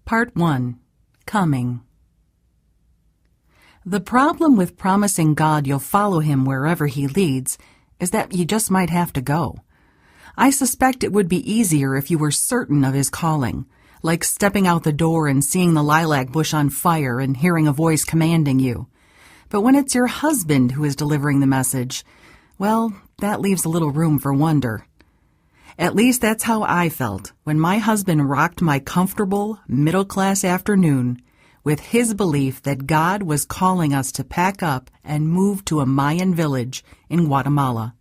Part 1. Coming. The problem with promising God you'll follow him wherever he leads is that you just might have to go. I suspect it would be easier if you were certain of his calling, like stepping out the door and seeing the lilac bush on fire and hearing a voice commanding you. But when it's your husband who is delivering the message, well, that leaves a little room for wonder. At least that's how I felt when my husband rocked my comfortable, middle-class afternoon with his belief that God was calling us to pack up and move to a Mayan village in Guatemala.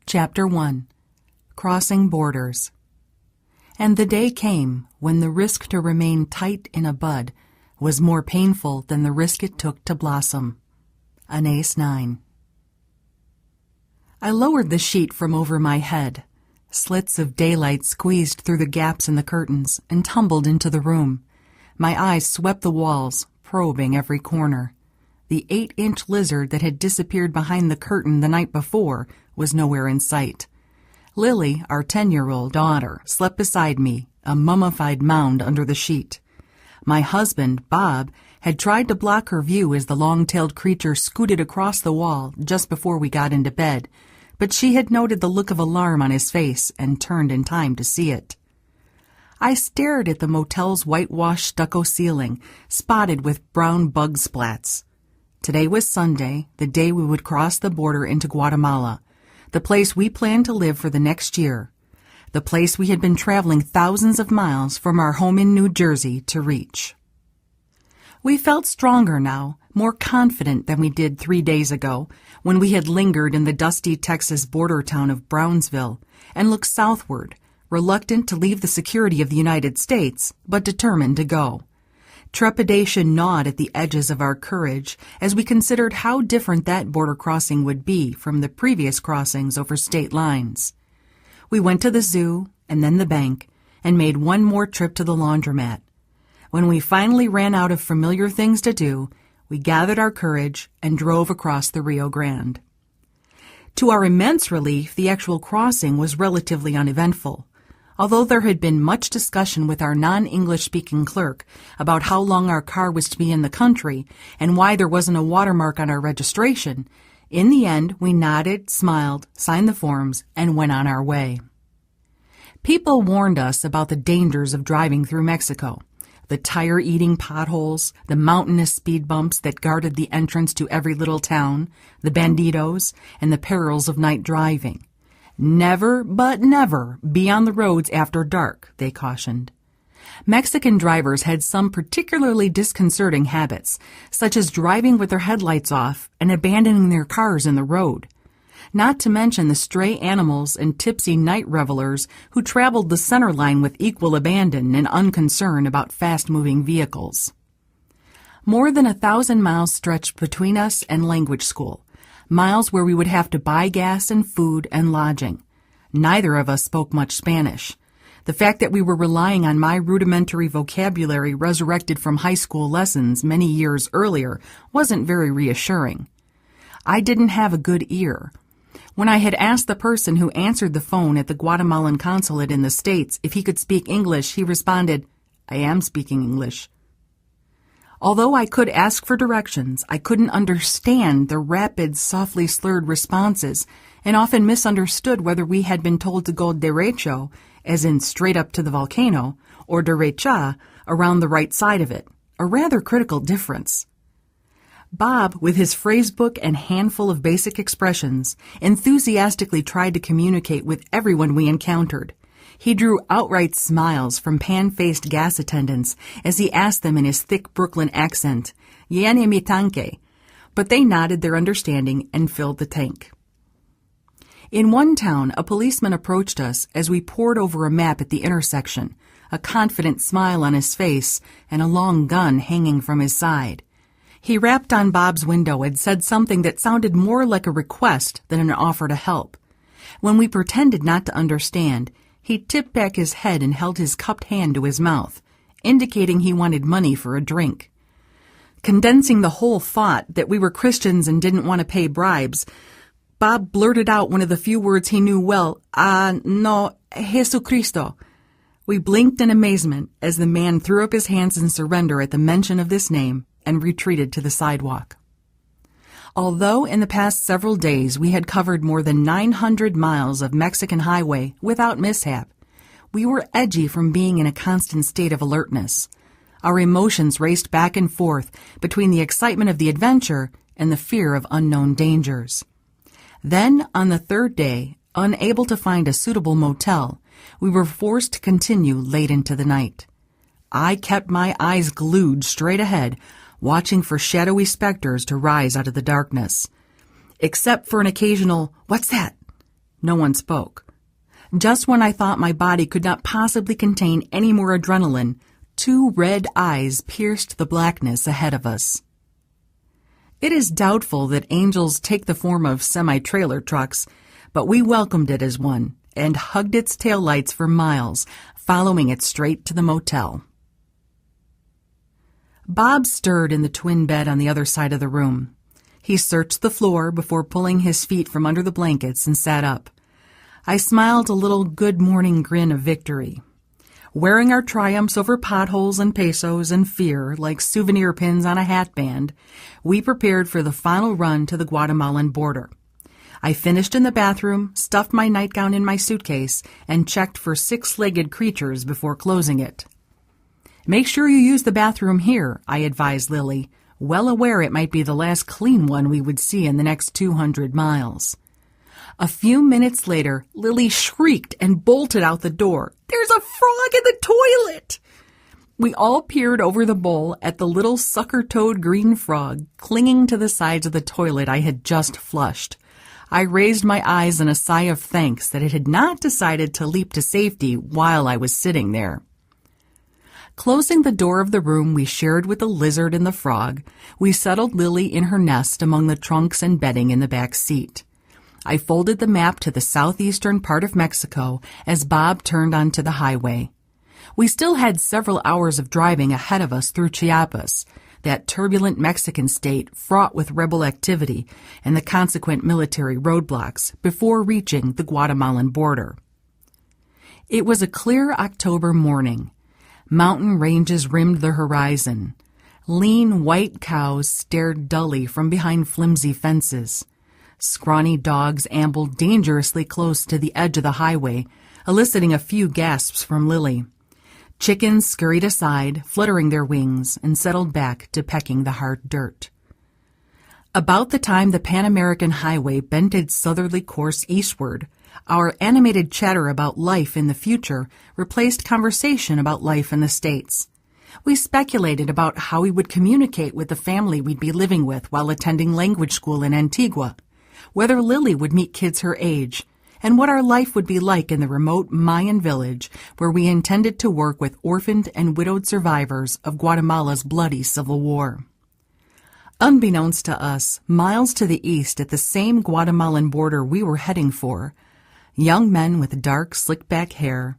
Chapter 1. Crossing Borders. And the day came when the risk to remain tight in a bud was more painful than the risk it took to blossom. Anais 9. I lowered the sheet from over my head. Slits of daylight squeezed through the gaps in the curtains and tumbled into the room. My eyes swept the walls, probing every corner. The 8-inch lizard that had disappeared behind the curtain the night before was nowhere in sight. Lily, our 10-year-old daughter, slept beside me, a mummified mound under the sheet. My husband, Bob, had tried to block her view as the long-tailed creature scooted across the wall just before we got into bed, but she had noted the look of alarm on his face and turned in time to see it. I stared at the motel's whitewashed stucco ceiling, spotted with brown bug splats. Today was Sunday, the day we would cross the border into Guatemala, the place we planned to live for the next year, the place we had been traveling thousands of miles from our home in New Jersey to reach. We felt stronger now, more confident than we did 3 days ago, when we had lingered in the dusty Texas border town of Brownsville and looked southward, reluctant to leave the security of the United States, but determined to go. Trepidation gnawed at the edges of our courage as we considered how different that border crossing would be from the previous crossings over state lines. We went to the zoo and then the bank and made one more trip to the laundromat. When we finally ran out of familiar things to do, we gathered our courage and drove across the Rio Grande. To our immense relief, the actual crossing was relatively uneventful. Although there had been much discussion with our non-English-speaking clerk about how long our car was to be in the country and why there wasn't a watermark on our registration, in the end we nodded, smiled, signed the forms, and went on our way. People warned us about the dangers of driving through Mexico. The tire-eating potholes, the mountainous speed bumps that guarded the entrance to every little town, the bandidos, and the perils of night driving. Never, but never, be on the roads after dark, they cautioned. Mexican drivers had some particularly disconcerting habits, such as driving with their headlights off and abandoning their cars in the road. Not to mention the stray animals and tipsy night revelers who traveled the center line with equal abandon and unconcern about fast-moving vehicles. More than 1,000 miles stretched between us and language school, miles where we would have to buy gas and food and lodging. Neither of us spoke much Spanish. The fact that we were relying on my rudimentary vocabulary resurrected from high school lessons many years earlier wasn't very reassuring. I didn't have a good ear. When I had asked the person who answered the phone at the Guatemalan consulate in the States if he could speak English, he responded, "I am speaking English." Although I could ask for directions, I couldn't understand the rapid, softly slurred responses and often misunderstood whether we had been told to go derecho, as in straight up to the volcano, or derecha, around the right side of it, a rather critical difference. Bob, with his phrasebook and handful of basic expressions, enthusiastically tried to communicate with everyone we encountered. He drew outright smiles from pan-faced gas attendants as he asked them in his thick Brooklyn accent, "Yane mi tanque?" But they nodded their understanding and filled the tank. In one town, a policeman approached us as we pored over a map at the intersection, a confident smile on his face and a long gun hanging from his side. He rapped on Bob's window and said something that sounded more like a request than an offer to help. When we pretended not to understand, he tipped back his head and held his cupped hand to his mouth, indicating he wanted money for a drink. Condensing the whole thought that we were Christians and didn't want to pay bribes, Bob blurted out one of the few words he knew well, "No, Jesucristo," We blinked in amazement as the man threw up his hands in surrender at the mention of this name and retreated to the sidewalk. Although in the past several days we had covered more than 900 miles of Mexican highway without mishap, we were edgy from being in a constant state of alertness. Our emotions raced back and forth between the excitement of the adventure and the fear of unknown dangers. Then, on the third day, unable to find a suitable motel, we were forced to continue late into the night. I kept my eyes glued straight ahead, watching for shadowy specters to rise out of the darkness. Except for an occasional, "What's that?" No one spoke. Just when I thought my body could not possibly contain any more adrenaline, two red eyes pierced the blackness ahead of us. It is doubtful that angels take the form of semi-trailer trucks, but we welcomed it as one and hugged its taillights for miles, following it straight to the motel. Bob stirred in the twin bed on the other side of the room. He searched the floor before pulling his feet from under the blankets and sat up. I smiled a little good morning grin of victory. Wearing our triumphs over potholes and pesos and fear like souvenir pins on a hatband, we prepared for the final run to the Guatemalan border. I finished in the bathroom, stuffed my nightgown in my suitcase, and checked for six-legged creatures before closing it. "Make sure you use the bathroom here," I advised Lily, well aware it might be the last clean one we would see in the next 200 miles. A few minutes later, Lily shrieked and bolted out the door. "There's a frog in the toilet!" We all peered over the bowl at the little sucker-toed green frog clinging to the sides of the toilet I had just flushed. I raised my eyes in a sigh of thanks that it had not decided to leap to safety while I was sitting there. Closing the door of the room we shared with the lizard and the frog, we settled Lily in her nest among the trunks and bedding in the back seat. I folded the map to the southeastern part of Mexico as Bob turned onto the highway. We still had several hours of driving ahead of us through Chiapas, that turbulent Mexican state fraught with rebel activity and the consequent military roadblocks, before reaching the Guatemalan border. It was a clear October morning. Mountain ranges rimmed the horizon. Lean white cows stared dully from behind flimsy fences. Scrawny dogs ambled dangerously close to the edge of the highway, eliciting a few gasps from Lily. Chickens scurried aside, fluttering their wings, and settled back to pecking the hard dirt. About the time the Pan American Highway bent its southerly course eastward, our animated chatter about life in the future replaced conversation about life in the States. We speculated about how we would communicate with the family we'd be living with while attending language school in Antigua, whether Lily would meet kids her age, and what our life would be like in the remote Mayan village where we intended to work with orphaned and widowed survivors of Guatemala's bloody civil war. Unbeknownst to us, miles to the east at the same Guatemalan border we were heading for, young men with dark, slick-back hair,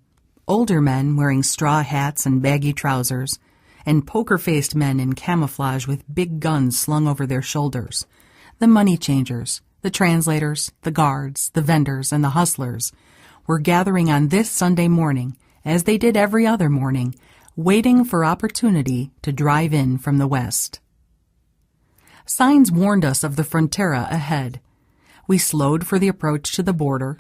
older men wearing straw hats and baggy trousers, and poker-faced men in camouflage with big guns slung over their shoulders, the money changers, the translators, the guards, the vendors, and the hustlers were gathering on this Sunday morning, as they did every other morning, waiting for opportunity to drive in from the west. Signs warned us of the frontera ahead. We slowed for the approach to the border.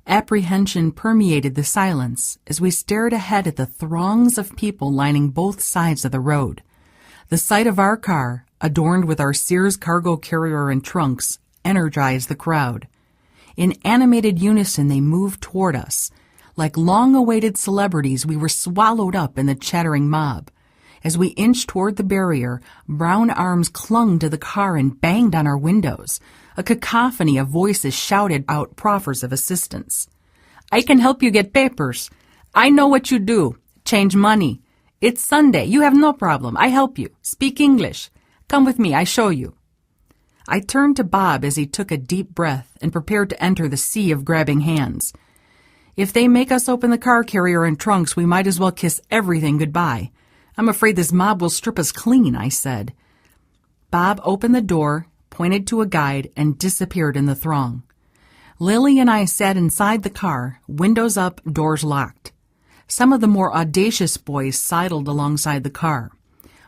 Apprehension permeated the silence as we stared ahead at the throngs of people lining both sides of the road. The sight of our car, adorned with our Sears cargo carrier and trunks, energized the crowd. In animated unison they moved toward us. Like long-awaited celebrities, we were swallowed up in the chattering mob. As we inched toward the barrier, brown arms clung to the car and banged on our windows. A cacophony of voices shouted out proffers of assistance. "I can help you get papers. I know what you do. Change money. It's Sunday. You have no problem. I help you. Speak English. Come with me. I show you." I turned to Bob as he took a deep breath and prepared to enter the sea of grabbing hands. "If they make us open the car carrier and trunks, we might as well kiss everything goodbye. I'm afraid this mob will strip us clean," I said. Bob opened the door, pointed to a guide, and disappeared in the throng. Lily and I sat inside the car, windows up, doors locked. Some of the more audacious boys sidled alongside the car.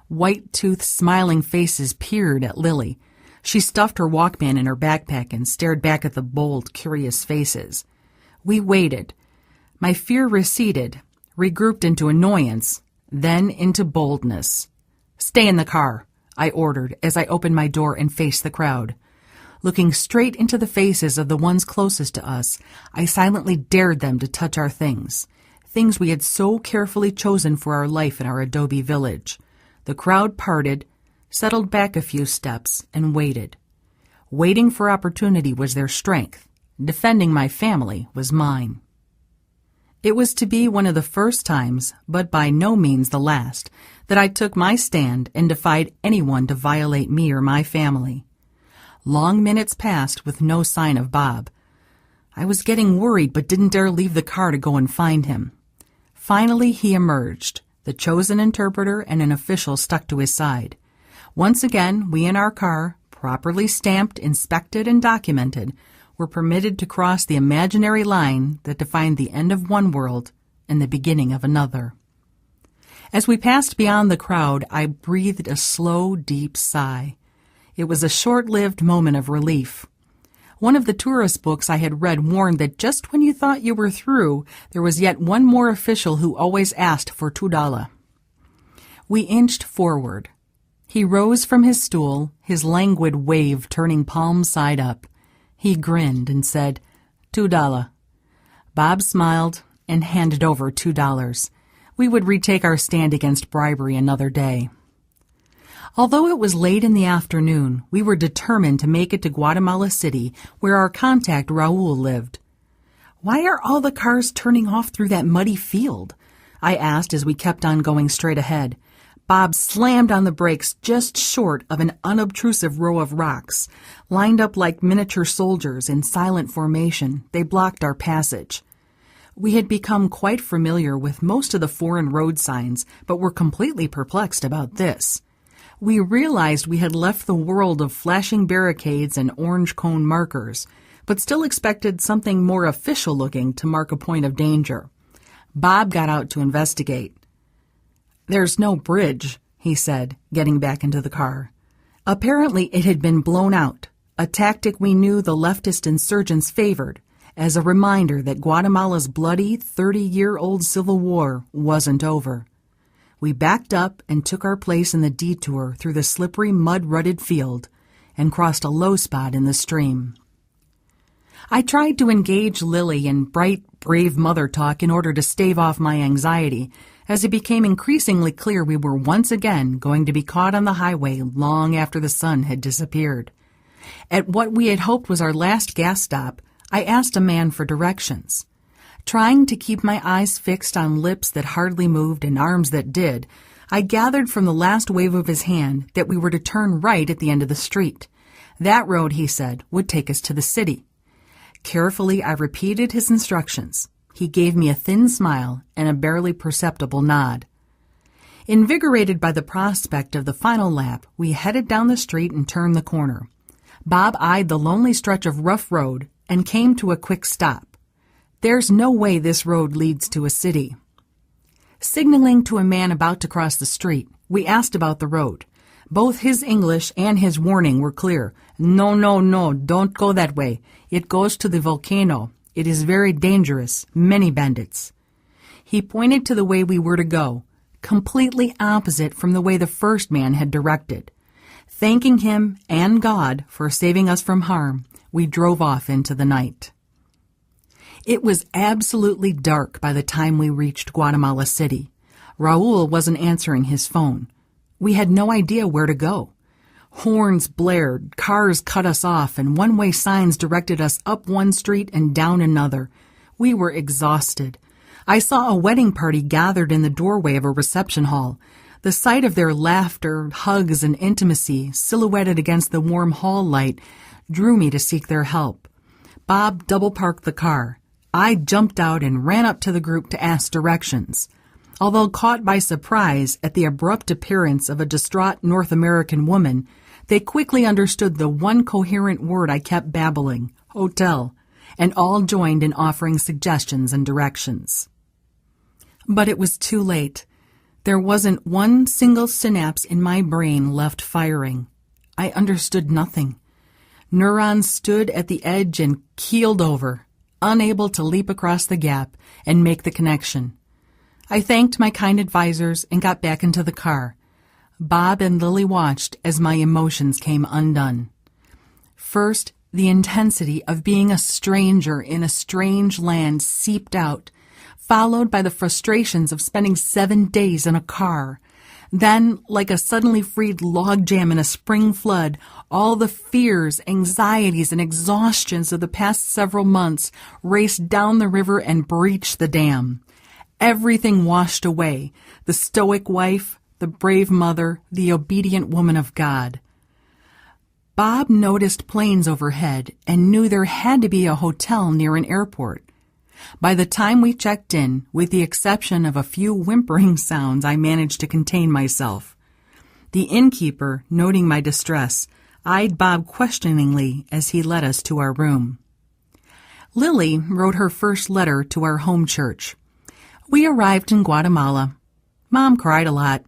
White-toothed, smiling faces peered at Lily. She stuffed her Walkman in her backpack and stared back at the bold, curious faces. We waited. My fear receded, regrouped into annoyance, then into boldness. "Stay in the car," I ordered as I opened my door and faced the crowd. Looking straight into the faces of the ones closest to us, I silently dared them to touch our things we had so carefully chosen for our life in our adobe village. The crowd parted, settled back a few steps, and waited. Waiting for opportunity was their strength. Defending my family was mine. It was to be one of the first times, but by no means the last, that I took my stand and defied anyone to violate me or my family. Long minutes passed with no sign of Bob. I was getting worried but didn't dare leave the car to go and find him. Finally he emerged, the chosen interpreter and an official stuck to his side. Once again, we in our car, properly stamped, inspected, and documented, were permitted to cross the imaginary line that defined the end of one world and the beginning of another. As we passed beyond the crowd, I breathed a slow, deep sigh. It was a short-lived moment of relief. One of the tourist books I had read warned that just when you thought you were through, there was yet one more official who always asked for $2. We inched forward. He rose from his stool, his languid wave turning palm side up. He grinned and said, $2. Bob smiled and handed over $2. We would retake our stand against bribery another day. Although it was late in the afternoon, we were determined to make it to Guatemala City, where our contact Raul lived. "Why are all the cars turning off through that muddy field?" I asked as we kept on going straight ahead. Bob slammed on the brakes just short of an unobtrusive row of rocks. Lined up like miniature soldiers in silent formation, they blocked our passage. We had become quite familiar with most of the foreign road signs, but were completely perplexed about this. We realized we had left the world of flashing barricades and orange cone markers, but still expected something more official-looking to mark a point of danger. Bob got out to investigate. "There's no bridge," he said, getting back into the car. Apparently it had been blown out, a tactic we knew the leftist insurgents favored, as a reminder that Guatemala's bloody 30-year-old civil war wasn't over. We backed up and took our place in the detour through the slippery, mud-rutted field and crossed a low spot in the stream. I tried to engage Lily in bright, brave mother talk in order to stave off my anxiety, as it became increasingly clear we were once again going to be caught on the highway long after the sun had disappeared. At what we had hoped was our last gas stop, I asked a man for directions. Trying to keep my eyes fixed on lips that hardly moved and arms that did, I gathered from the last wave of his hand that we were to turn right at the end of the street. That road, he said, would take us to the city. Carefully, I repeated his instructions. He gave me a thin smile and a barely perceptible nod. Invigorated by the prospect of the final lap, we headed down the street and turned the corner. Bob eyed the lonely stretch of rough road and came to a quick stop. "There's no way this road leads to a city." Signaling to a man about to cross the street, we asked about the road. Both his English and his warning were clear. No, don't go that way. It goes to the volcano. It is very dangerous, many bandits." He pointed to the way we were to go, completely opposite from the way the first man had directed. Thanking him and God for saving us from harm, we drove off into the night. It was absolutely dark by the time we reached Guatemala City. Raul wasn't answering his phone. We had no idea where to go. Horns blared, cars cut us off, and one-way signs directed us up one street and down another. We were exhausted. I saw a wedding party gathered in the doorway of a reception hall. The sight of their laughter, hugs, and intimacy, silhouetted against the warm hall light, drew me to seek their help. Bob double-parked the car. I jumped out and ran up to the group to ask directions. Although caught by surprise at the abrupt appearance of a distraught North American woman, they quickly understood the one coherent word I kept babbling, hotel, and all joined in offering suggestions and directions. But it was too late. There wasn't one single synapse in my brain left firing. I understood nothing. Neurons stood at the edge and keeled over, unable to leap across the gap and make the connection. I thanked my kind advisors and got back into the car. Bob and Lily watched as my emotions came undone. First, the intensity of being a stranger in a strange land seeped out, followed by the frustrations of spending 7 days in a car. Then, like a suddenly freed logjam in a spring flood, all the fears, anxieties, and exhaustions of the past several months raced down the river and breached the dam. Everything washed away: the stoic wife, the brave mother, the obedient woman of God. Bob noticed planes overhead and knew there had to be a hotel near an airport. By the time we checked in, with the exception of a few whimpering sounds, I managed to contain myself. The innkeeper, noting my distress, eyed Bob questioningly as he led us to our room. Lily wrote her first letter to our home church. We arrived in Guatemala. Mom cried a lot.